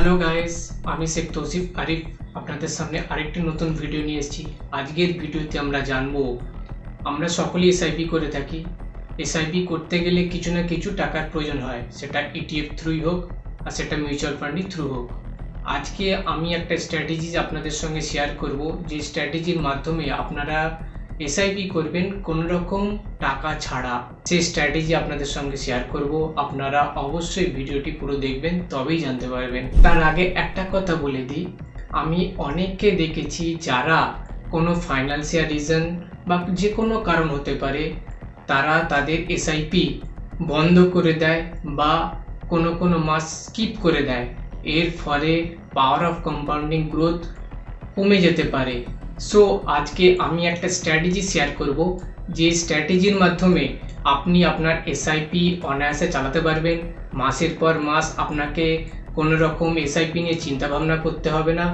Hello guys, আমি শেখ তৌসিফ আরিফ আপনাদের সামনে আরেকটি নতুন ভিডিও নিয়ে এসেছি। আজকের ভিডিওতে আমরা জানবো, আমরা সকলেই এসআইপি করে থাকি। এসআইপি করতে গেলে কিছু না কিছু টাকার প্রয়োজন হয়, সেটা ইটিএফ থ্রুই হোক আর সেটা মিউচুয়াল ফান্ডের থ্রু হোক। আজকে আমি একটা স্ট্র্যাটেজি আপনাদের সঙ্গে শেয়ার করব, যে স্ট্র্যাটেজির মাধ্যমে আপনারা এসআইপি করবেন কোনো রকম টাকা ছাড়া। সেই স্ট্র্যাটেজি আপনাদের সঙ্গে শেয়ার করব, আপনারা অবশ্যই ভিডিওটি পুরো দেখবেন, তবেই জানতে পারবেন। তার আগে একটা কথা বলে দিই, আমি অনেককে দেখেছি যারা কোনো ফাইন্যান্সিয়াল রিজন বা যে কোনো কারণ হতে পারে, তারা তাদের এসআইপি বন্ধ করে দেয় বা কোনো মাস স্কিপ করে দেয়। এর ফলে পাওয়ার অফ কম্পাউন্ডিং গ্রোথ কমে যেতে পারে। সো আজকে আমি একটা স্ট্র্যাটেজি শেয়ার করব, যে স্ট্র্যাটেজির মাধ্যমে আপনি আপনার এসআইপি অনায়াসে চালাতে পারবেন। মাসের পর মাস আপনাকে কোনো রকম এসআইপি নিয়ে চিন্তা ভাবনা করতে হবে না,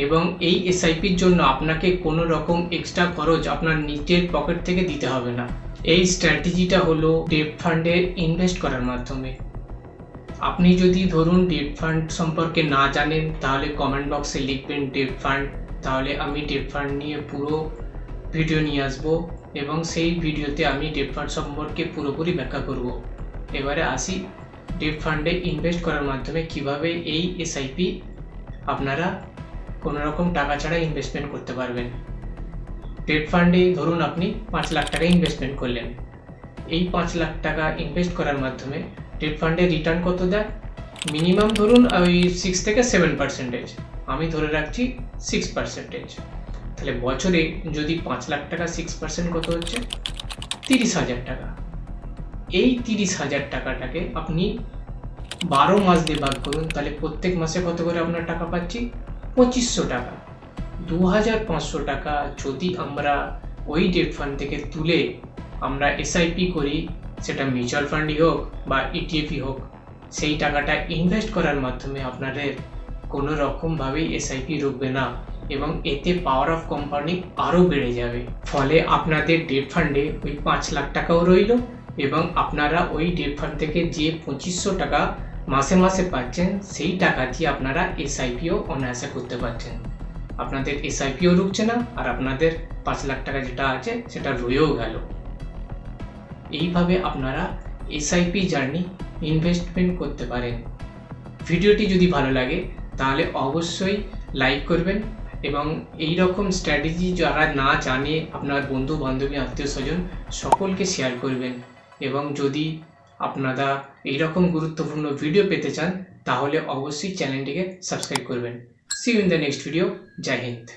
এবং এই এসআইপির জন্য আপনাকে কোনো রকম এক্সট্রা খরচ আপনার নিজের পকেট থেকে দিতে হবে না। এই স্ট্র্যাটেজিটা হলো ডেট ফান্ডে ইনভেস্ট করার মাধ্যমে। আপনি যদি ধরুন ডেট ফান্ড সম্পর্কে না জানেন, তাহলে কমেন্ট বক্সে লিখবেন ডেট ফান্ড, তাহলে আমি ডেট ফান্ড নিয়ে পুরো ভিডিও নিয়ে আসব এবং সেই ভিডিওতে আমি ডেট ফান্ড সম্পর্কে পুরোপুরি ব্যাখ্যা করব। এবারে আসি ডেট ফান্ডে ইনভেস্ট করার মাধ্যমে কিভাবে এই এসআইপি আপনারা কোনো রকম টাকা ছাড়া ইনভেস্টমেন্ট করতে পারবেন। ডেট ফান্ডে ধরুন আপনি 5 লাখ টাকা ইনভেস্টমেন্ট করলেন। এই 5 লাখ টাকা ইনভেস্ট করার মাধ্যমে ডেট ফান্ডে রিটার্ন কত দেয়? মিনিমাম ধরুন ওই 6 থেকে 7%, আমি ধরে রাখছি 6%। তাহলে বছরে যদি 5 লাখ টাকা 6% কত হচ্ছে? 30,000 টাকা। এই 30,000 টাকাটাকে আপনি 12 মাস দিয়ে ভাগ করুন, তাহলে প্রত্যেক মাসে কত করে আপনার টাকা পাচ্ছি? 2500 টাকা। 2500 টাকা যদি আমরা ওই ডেট ফান্ড থেকে তুলে আমরা এসআইপি করি, সেটা মিউচুয়াল ফান্ডই হোক বা ইটিএফই হোক, সেই টাকাটা ইনভেস্ট করার মাধ্যমে আপনাদের কোনো রকমভাবেই এসআইপি রুখবে না, এবং এতে পাওয়ার অফ কম্পাউন্ডিং আরও বেড়ে যাবে। ফলে আপনাদের ডেট ফান্ডে ওই 5 লাখ টাকাও রইল, এবং আপনারা ওই ডেট ফান্ড থেকে যে 2500 টাকা মাসে মাসে পাচ্ছেন, সেই টাকা দিয়ে আপনারা এসআইপিও অনায়াসে করতে পারছেন। আপনাদের এসআইপিও রুখছে না, আর আপনাদের 5 লাখ টাকা যেটা আছে সেটা রয়েও গেল। এইভাবে আপনারা এসআইপি জার্নি ইনভেস্টমেন্ট করতে পারেন। ভিডিওটি যদি ভালো লাগে তাহলে অবশ্যই লাইক করবেন, এবং এই রকম স্ট্র্যাটেজি যারা না জানে আপনার বন্ধু বান্ধবী আত্মীয় স্বজন সকলকে শেয়ার করবেন। এবং যদি আপনারা এইরকম গুরুত্বপূর্ণ ভিডিও পেতে চান তাহলে অবশ্যই চ্যানেলটিকে সাবস্ক্রাইব করবেন। See you in the next video. জয় হিন্দ।